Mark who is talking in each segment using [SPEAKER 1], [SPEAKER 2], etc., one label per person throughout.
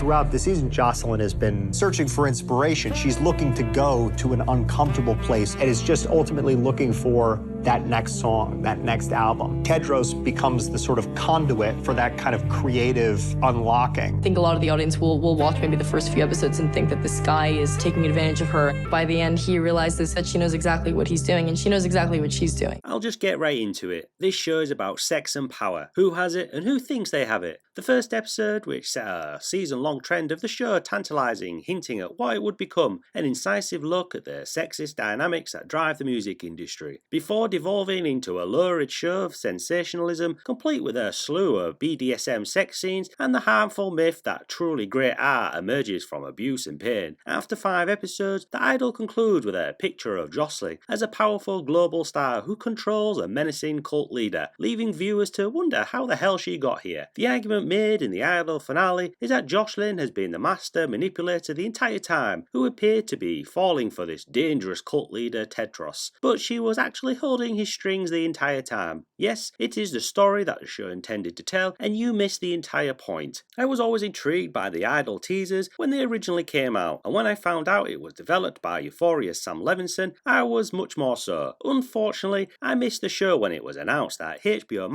[SPEAKER 1] throughout the season, Jocelyn has been searching for inspiration. She's looking to go to an uncomfortable place and is just ultimately looking for that next song, that next album. Tedros becomes the sort of conduit for that kind of creative unlocking.
[SPEAKER 2] I think a lot of the audience will watch maybe the first few episodes and think that this guy is taking advantage of her. By the end, he realizes that she knows exactly what he's doing and she knows exactly what she's doing.
[SPEAKER 3] I'll just get right into it. This show is about sex and power. Who has it and who thinks they have it. The first episode, which set a season-long trend of the show tantalizing, hinting at what it would become, an incisive look at the sexist dynamics that drive the music industry, before devolving into a lurid show of sensationalism, complete with a slew of BDSM sex scenes and the harmful myth that truly great art emerges from abuse and pain. After 5 episodes, the idol concludes with a picture of Jocelyn as a powerful global star who controls a menacing cult leader, leaving viewers to wonder how the hell she got here. The argument made in the idol finale is that Jocelyn has been the master manipulator the entire time, who appeared to be falling for this dangerous cult leader Tedros, but she was actually holding his strings the entire time. Yes, it is the story that the show intended to tell, and you missed the entire point. I was always intrigued by the idol teasers when they originally came out, and when I found out it was developed by Euphoria's Sam Levinson, I was much more so. Unfortunately, I missed the show when it was announced that HBO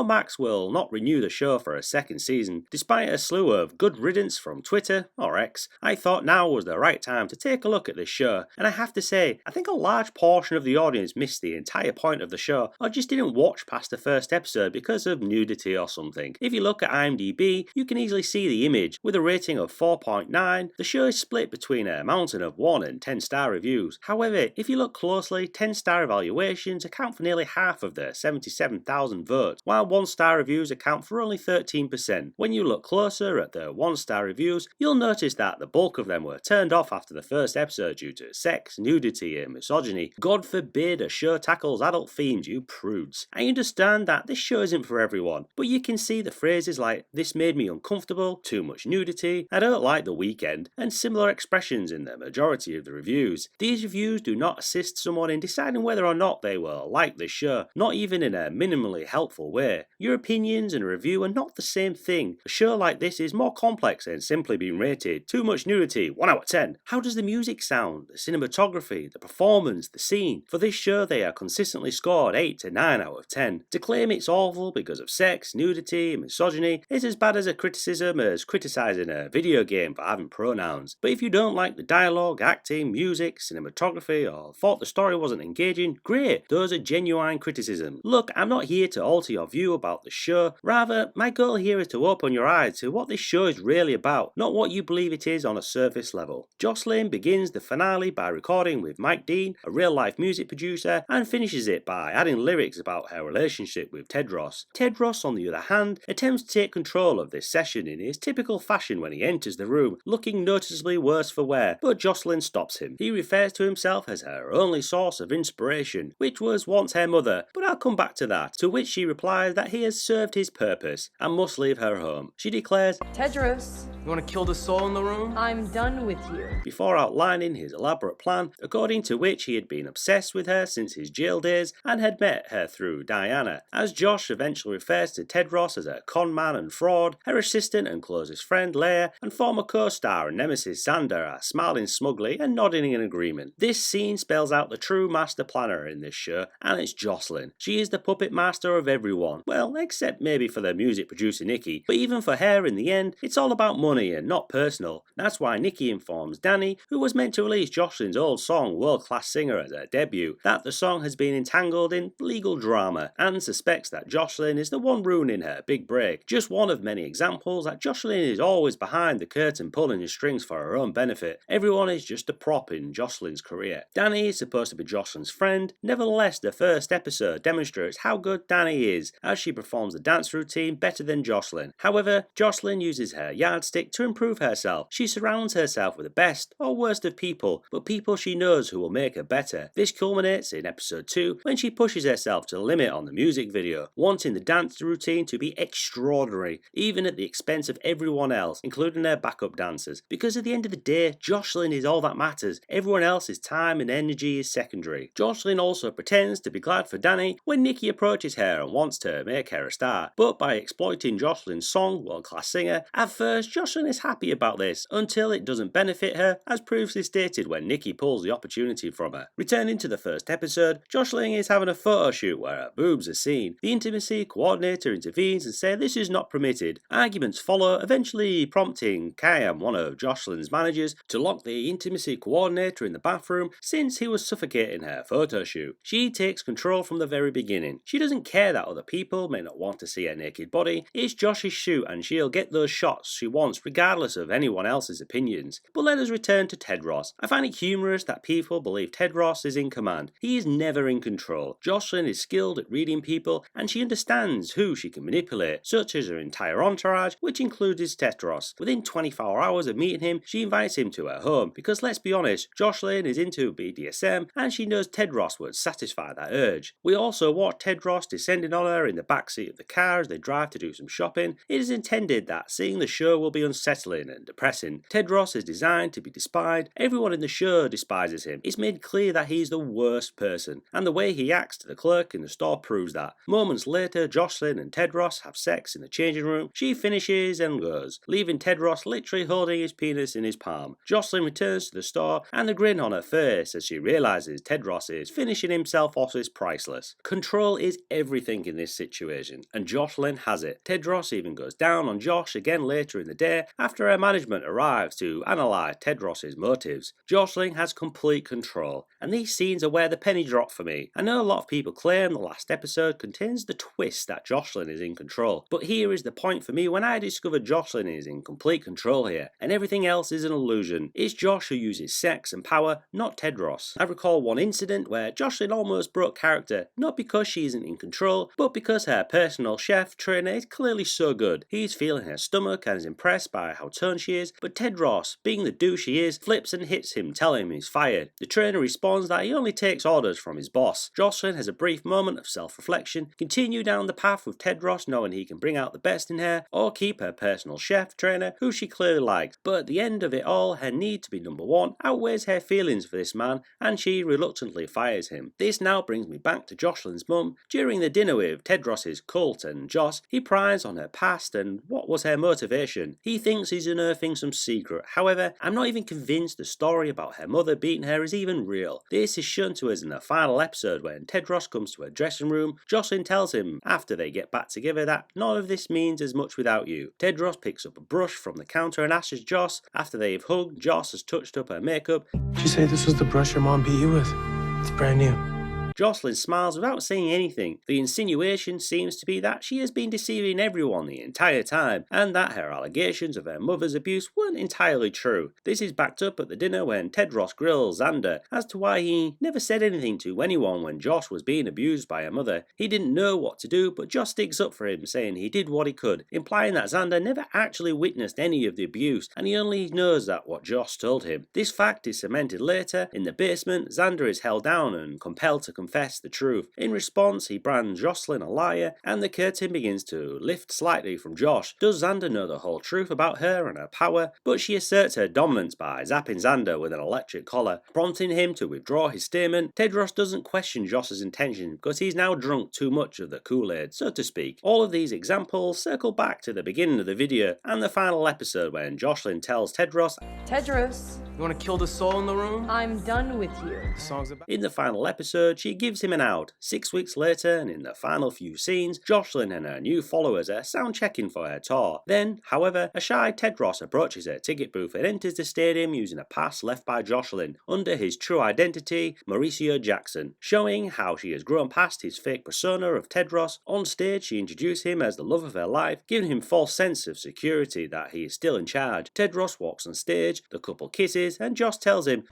[SPEAKER 3] Max will not renew the show for a second season. Despite a slew of good riddance from Twitter, or X, I thought now was the right time to take a look at this show, and I have to say, I think a large portion of the audience missed the entire point of the show, or just didn't watch past the first episode because of nudity or something. If you look at IMDb, you can easily see the image. With a rating of 4.9, the show is split between a mountain of 1 and 10-star reviews. However, if you look closely, 10-star evaluations account for nearly half of the 77,000 votes, while 1-star reviews account for only 13%. When you look closer at the 1-star reviews, you'll notice that the bulk of them were turned off after the first episode due to sex, nudity, and misogyny. God forbid a show tackles adult themes, you prudes. I understand that this show isn't for everyone, but you can see the phrases like, "this made me uncomfortable," "too much nudity," "I don't like the weekend," and similar expressions in the majority of the reviews. These reviews do not assist someone in deciding whether or not they will like this show, not even in a minimally helpful way. Your opinions and a review are not the same thing. A show like this is more complex than simply being rated "too much nudity, 1 out of 10. How does the music sound, the cinematography, the performance, the scene? For this show they are consistently scored 8 to 9 out of 10. To claim it's awful because of sex, nudity, and misogyny is as bad as a criticism as criticising a video game for having pronouns. But if you don't like the dialogue, acting, music, cinematography, or thought the story wasn't engaging, great, those are genuine criticisms. Look, I'm not here to alter your view about the show, rather, my goal here is to open your eyes to what this show is really about, not what you believe it is on a surface level. Jocelyn begins the finale by recording with Mike Dean, a real-life music producer, and finishes it by adding lyrics about her relationship with Tedros. Tedros, on the other hand, attempts to take control of this session in his typical fashion when he enters the room, looking noticeably worse for wear, but Jocelyn stops him. He refers to himself as her only source of inspiration, which was once her mother, but I'll come back to that, to which she replies that he has served his purpose and must leave her home. She declares,
[SPEAKER 2] Tedros,
[SPEAKER 4] You want to kill the soul in the room?
[SPEAKER 2] I'm done with you.
[SPEAKER 3] before outlining his elaborate plan, according to which he had been obsessed with her since his jail days and had met her through Diana. As Josh eventually refers to Tedros as a con man and fraud, her assistant and closest friend Leia and former co-star and nemesis Xander are smiling smugly and nodding in agreement. This scene spells out the true master planner in this show, and it's Jocelyn. She is the puppet master of everyone, well, except maybe for the music producer Nikki, but even for her in the end, it's all about money and not personal. That's why Nikki informs Danny, who was meant to release Jocelyn's old song World Class Singer as her debut, that the song has been entangled in legal drama, and suspects that Jocelyn is the one ruining her big break. Just one of many examples that Jocelyn is always behind the curtain pulling the strings for her own benefit. Everyone is just a prop in Jocelyn's career. Danny is supposed to be Jocelyn's friend, nevertheless the first episode demonstrates how good Danny is, as she performs the dance routine better than Jocelyn. However, Jocelyn uses her yardstick to improve herself. She surrounds herself with the best or worst of people, but people she knows who will make her better. This culminates in episode 2 when she pushes herself to the limit on the music video, wanting the dance routine to be extraordinary, even at the expense of everyone else, including her backup dancers. Because at the end of the day, Jocelyn is all that matters. Everyone else's time and energy is secondary. Jocelyn also pretends to be glad for Danny when Nikki approaches her and wants to make her a star, but by exploiting Jocelyn's song, World Class Singer, at first Jocelyn Jocelyn is happy about this until it doesn't benefit her, as previously stated when Nikki pulls the opportunity from her. Returning to the first episode, Jocelyn is having a photo shoot where her boobs are seen. The intimacy coordinator intervenes and says this is not permitted. Arguments follow, eventually prompting Kayam, one of Jocelyn's managers, to lock the intimacy coordinator in the bathroom since he was suffocating her photo shoot. She takes control from the very beginning. She doesn't care that other people may not want to see her naked body. It's Josh's shoot and she'll get those shots she wants regardless of anyone else's opinions. But let us return to Tedros. I find it humorous that people believe Tedros is in command. He is never in control. Jocelyn is skilled at reading people and she understands who she can manipulate, such as her entire entourage, which includes Tedros. Within 24 hours of meeting him, she invites him to her home because let's be honest, Jocelyn is into BDSM and she knows Tedros would satisfy that urge. We also watch Tedros descending on her in the backseat of the car as they drive to do some shopping. It is intended that seeing the show will be unsettling and depressing. Tedros is designed to be despised. Everyone in the show despises him. It's made clear that he's the worst person, and the way he acts to the clerk in the store proves that. Moments later, Jocelyn and Tedros have sex in the changing room. She finishes and goes, leaving Tedros literally holding his penis in his palm. Jocelyn returns to the store and the grin on her face as she realizes Tedros is finishing himself off is priceless. Control is everything in this situation, and Jocelyn has it. Tedros even goes down on Josh again later in the day after her management arrives to analyse Tedros' motives. Jocelyn has complete control, and these scenes are where the penny dropped for me. I know a lot of people claim the last episode contains the twist that Jocelyn is in control, but here is the point for me when I discovered Jocelyn is in complete control here, and everything else is an illusion. It's Josh who uses sex and power, not Tedros. I recall one incident where Jocelyn almost broke character, not because she isn't in control, but because her personal chef trainer is clearly so good. He's feeling her stomach and is impressed by how toned she is, but Tedros, being the douche he is, flips and hits him, telling him he's fired. The trainer responds that he only takes orders from his boss. Jocelyn has a brief moment of self-reflection, continue down the path with Tedros knowing he can bring out the best in her, or keep her personal chef trainer, who she clearly likes, but at the end of it all, her need to be number one outweighs her feelings for this man, and she reluctantly fires him. This now brings me back to Jocelyn's mum. During the dinner with Tedros' cult and Joss, he pries on her past and what was her motivation. He thinks he's unearthing some secret. However, I'm not even convinced the story about her mother beating her is even real. This is shown to us in the final episode when Tedros comes to her dressing room. Jocelyn tells him after they get back together that none of this means as much without you. Tedros picks up a brush from the counter and asks Joss after they've hugged. Joss has touched up her makeup.
[SPEAKER 4] Did you say this was the brush your mom beat you with? It's brand new.
[SPEAKER 3] Jocelyn smiles without saying anything. The insinuation seems to be that she has been deceiving everyone the entire time, and that her allegations of her mother's abuse weren't entirely true. This is backed up at the dinner when Tedros grills Xander as to why he never said anything to anyone when Josh was being abused by her mother. He didn't know what to do, but Josh sticks up for him, saying he did what he could, implying that Xander never actually witnessed any of the abuse, and he only knows that what Josh told him. This fact is cemented later. In the basement, Xander is held down and compelled to confess the truth. In response, he brands Jocelyn a liar, and the curtain begins to lift slightly from Josh. Does Xander know the whole truth about her and her power? But she asserts her dominance by zapping Xander with an electric collar, prompting him to withdraw his statement. Tedros doesn't question Josh's intentions because he's now drunk too much of the Kool-Aid, so to speak. All of these examples circle back to the beginning of the video and the final episode when Jocelyn tells Tedros,
[SPEAKER 2] Tedros,
[SPEAKER 4] You want to kill the soul in the room?
[SPEAKER 2] I'm done with you.
[SPEAKER 4] The song's about.
[SPEAKER 3] in the final episode, she gives him an out. 6 weeks later, and in the final few scenes, Jocelyn and her new followers are sound checking for her tour. Then, however, a shy Tedros approaches her ticket booth and enters the stadium using a pass left by Jocelyn under his true identity, Mauricio Jackson, showing how she has grown past his fake persona of Tedros. On stage, she introduced him as the love of her life, giving him false sense of security that he is still in charge. Tedros walks on stage, the couple kisses, and Josh tells him,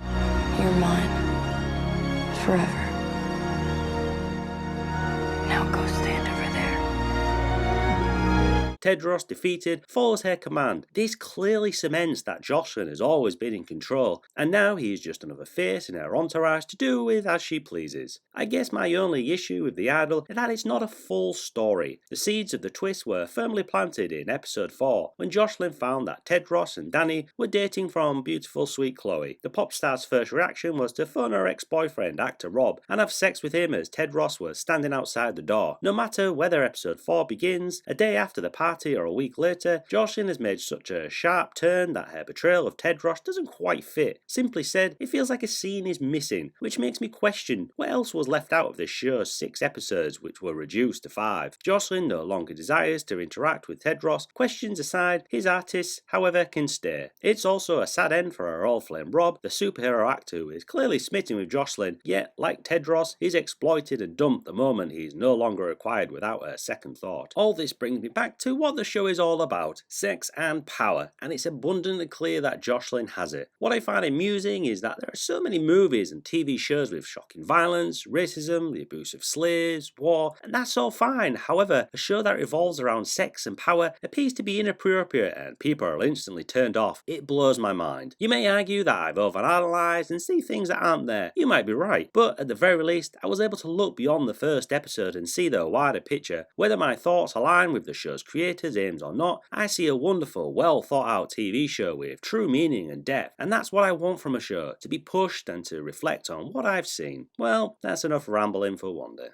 [SPEAKER 2] You're mine. Forever. Now go stand over there.
[SPEAKER 3] Tedros, defeated, follows her command. This clearly cements that Jocelyn has always been in control, and now he is just another face in her entourage to do with as she pleases. I guess my only issue with the idol is that it's not a full story. The seeds of the twist were firmly planted in episode 4, when Jocelyn found that Tedros and Danny were dating from beautiful sweet Chloe. The pop star's first reaction was to phone her ex-boyfriend, actor Rob, and have sex with him as Tedros was standing outside the door. No matter whether episode 4 begins a day after the party party or a week later, Jocelyn has made such a sharp turn that her betrayal of Tedros doesn't quite fit. Simply said, it feels like a scene is missing, which makes me question what else was left out of this show's 6 episodes, which were reduced to 5. Jocelyn no longer desires to interact with Tedros. Questions aside, his artists, however, can stay. It's also a sad end for our old flame Rob, the superhero actor who is clearly smitten with Jocelyn, yet, like Tedros, he's exploited and dumped the moment he's no longer required without a second thought. All this brings me back to what the show is all about: sex and power, and it's abundantly clear that Jocelyn has it. What I find amusing is that there are so many movies and TV shows with shocking violence, racism, the abuse of slaves, war, and that's all fine. However, a show that revolves around sex and power appears to be inappropriate and people are instantly turned off. It blows my mind. You may argue that I've overanalyzed and see things that aren't there. You might be right, but at the very least, I was able to look beyond the first episode and see the wider picture. Whether my thoughts align with the show's creators' aims or not, I see a wonderful, well thought out TV show with true meaning and depth, and that's what I want from a show, to be pushed and to reflect on what I've seen. Well, that's enough rambling for one day.